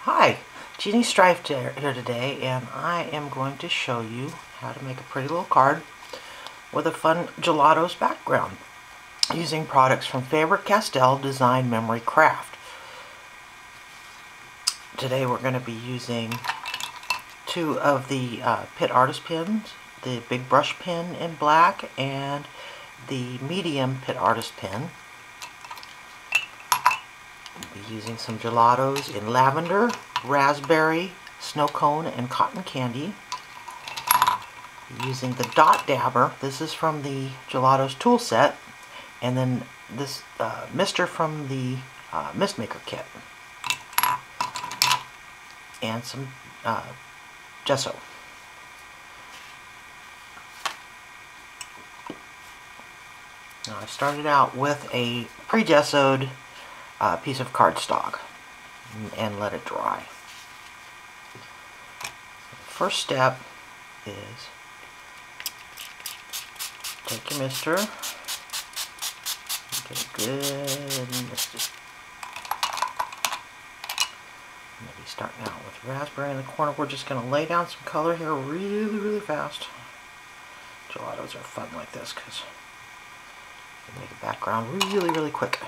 Hi, Jeanne Streiff here today, and I am going to show you how to make a pretty little card with a fun gelatos background using products from Faber-Castell Design Memory Craft. Today we're going to be using two of the Pitt Artist pens, the big brush pen in black and the medium Pitt Artist pen. We'll be using some gelatos in lavender, raspberry, snow cone, and cotton candy. Using the dot dabber, this is from the gelatos tool set, and then this mister from the mist maker kit, and some gesso. Now I started out with a pre-gessoed piece of cardstock and let it dry. The first step is take your mister, get a good misty. Maybe starting out with raspberry in the corner. We're just going to lay down some color here really fast. Gelatos are fun like this because they make a background really quick.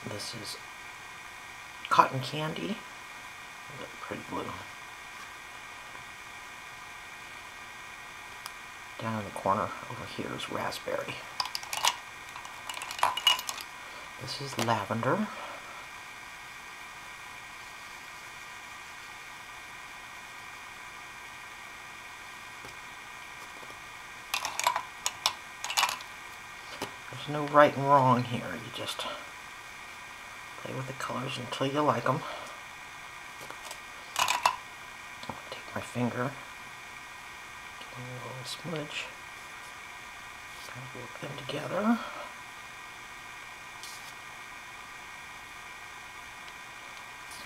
This is cotton candy. Pretty blue. Down in the corner over here is raspberry. This is lavender. There's no right and wrong here. You just play with the colors until you like them. Take my finger, get a little smudge, kind of work them together.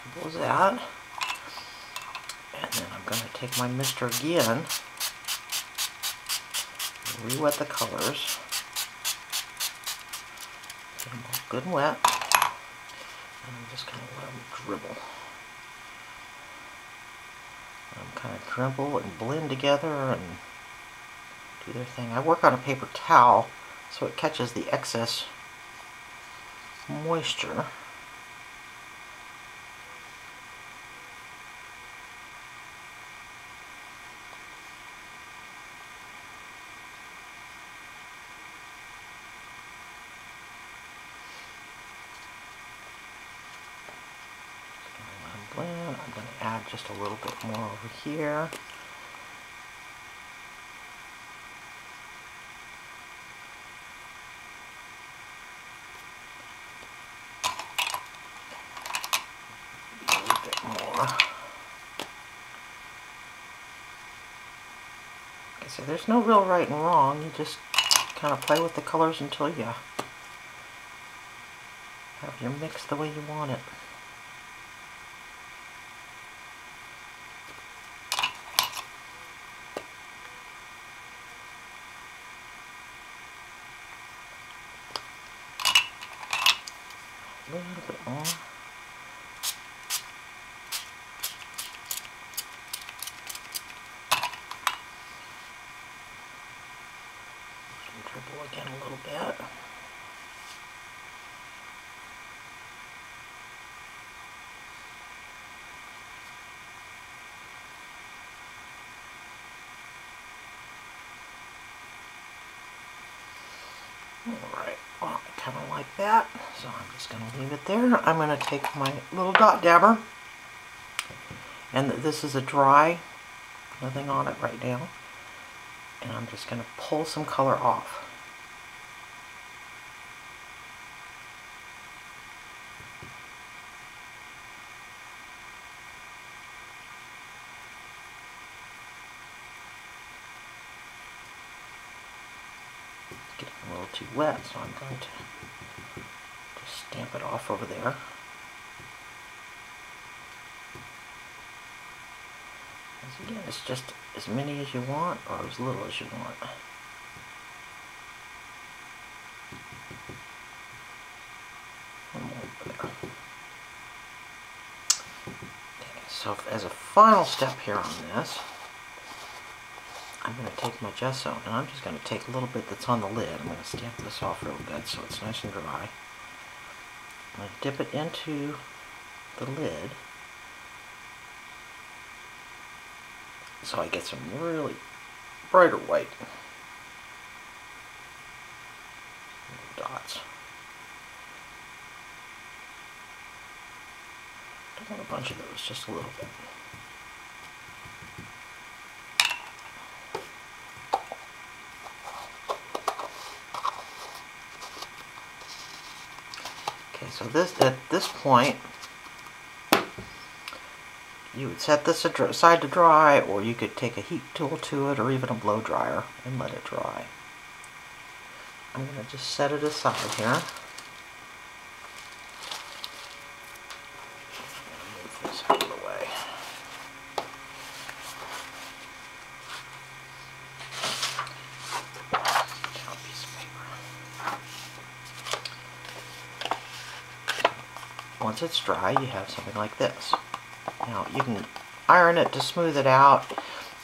Simple as that. And then I'm going to take my mister again, re-wet the colors, get them all good and wet. And I'm just going to let them dribble. Let them kind of dribble and blend together and do their thing. I work on a paper towel so it catches the excess moisture. I'm going to add just a little bit more over here. A little bit more. Like I said, there's no real right and wrong. You just kind of play with the colors until you have your mix the way you want it. A little bit more. Dribble again a little bit. Alright, well, I kind of like that, so I'm just going to leave it there. I'm going to take my little dot dabber, and this is a dry, nothing on it right now, and I'm just going to pull some color off. Getting a little too wet, so I'm going to just stamp it off over there. As again, it's just as many as you want or as little as you want. So as a final step here on this, I'm going to take my gesso and I'm just going to take a little bit that's on the lid. I'm going to stamp this off real good so it's nice and dry. I'm going to dip it into the lid so I get some really brighter white dots. Don't want a bunch of those, just a little bit. Okay, so at this point, you would set this aside to dry, or you could take a heat tool to it, or even a blow dryer, and let it dry. I'm going to just set it aside here. Move this out of the way. Down a piece of paper. Once it's dry, you have something like this. Now, you can iron it to smooth it out.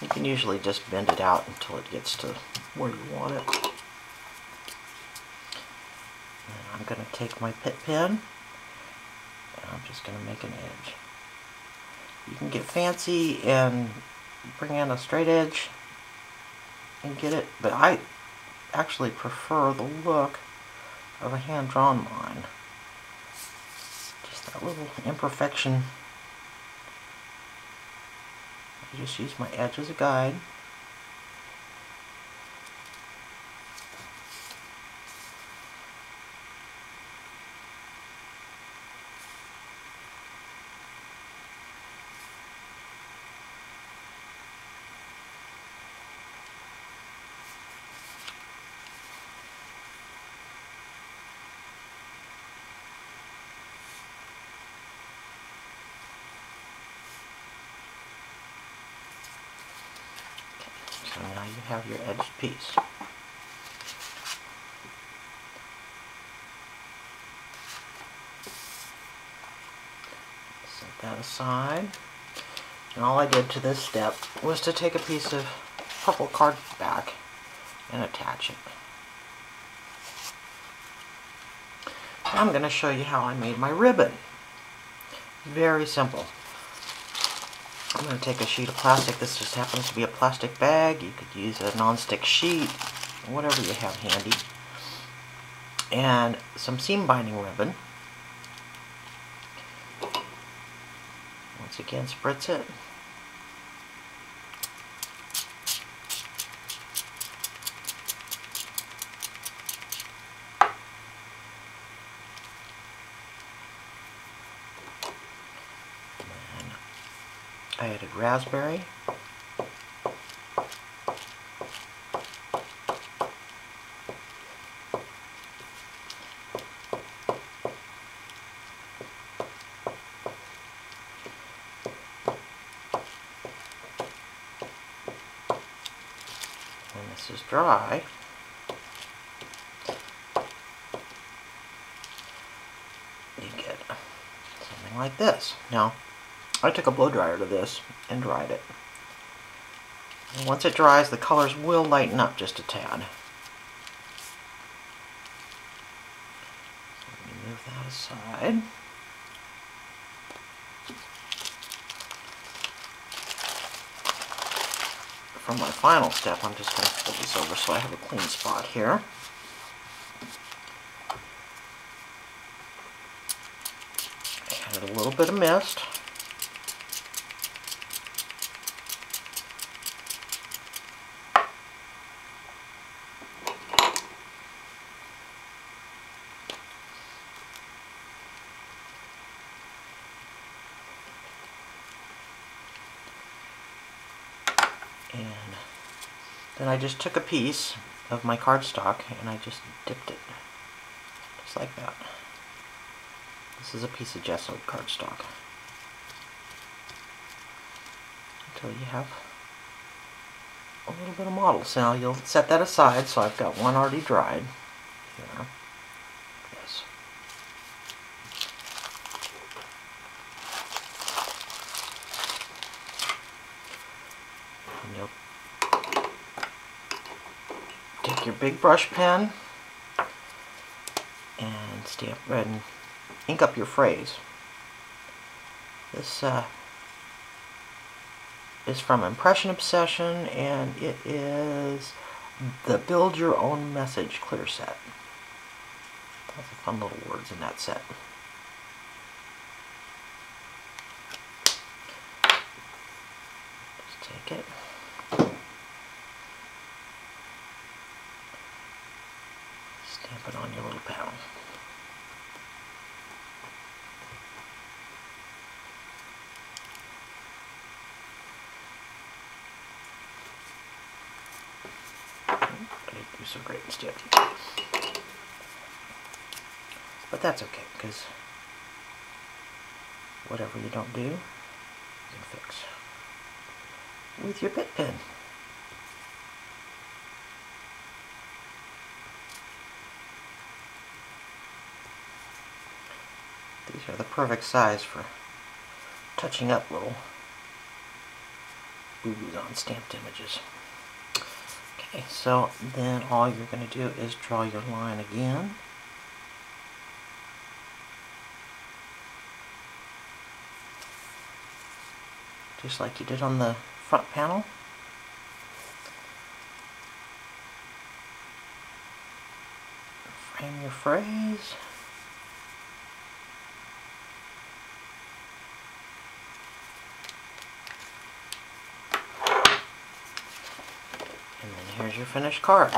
You can usually just bend it out until it gets to where you want it. And I'm going to take my pit pen, and I'm just going to make an edge. You can get fancy and bring in a straight edge and get it, but I actually prefer the look of a hand-drawn line. Just that little imperfection. I just use my edge as a guide. So now you have your edged piece. Set that aside. And all I did to this step was to take a piece of purple card back and attach it. Now I'm going to show you how I made my ribbon. Very simple. I'm going to take a sheet of plastic. This just happens to be a plastic bag. You could use a non-stick sheet, whatever you have handy. And some seam binding ribbon. Once again, spritz it. I added raspberry. When this is dry, you get something like this. Now, I took a blow dryer to this and dried it. And once it dries, the colors will lighten up just a tad. So let me move that aside. For my final step, I'm just going to fold this over so I have a clean spot here. Added a little bit of mist. And then I just took a piece of my cardstock and I just dipped it, just like that. This is a piece of gessoed cardstock. Until you have a little bit of model. So now you'll set that aside, so I've got one already dried here. Yes. And you'll take your big brush pen and stamp and ink up your phrase. This is from Impression Obsession, and it is the Build Your Own Message clear set. Lots of fun little words in that set. Just take it. Stamp it on your little panel. I didn't do so great in stamping. But that's okay, because whatever you don't do, you can fix with your Pitt pen. These are the perfect size for touching up little boo-boos on stamped images. Okay, so then all you're going to do is draw your line again. Just like you did on the front panel. Frame your phrase. And then here's your finished card.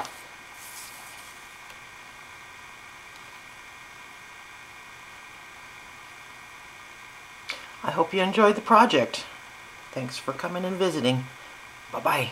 I hope you enjoyed the project. Thanks for coming and visiting. Bye-bye.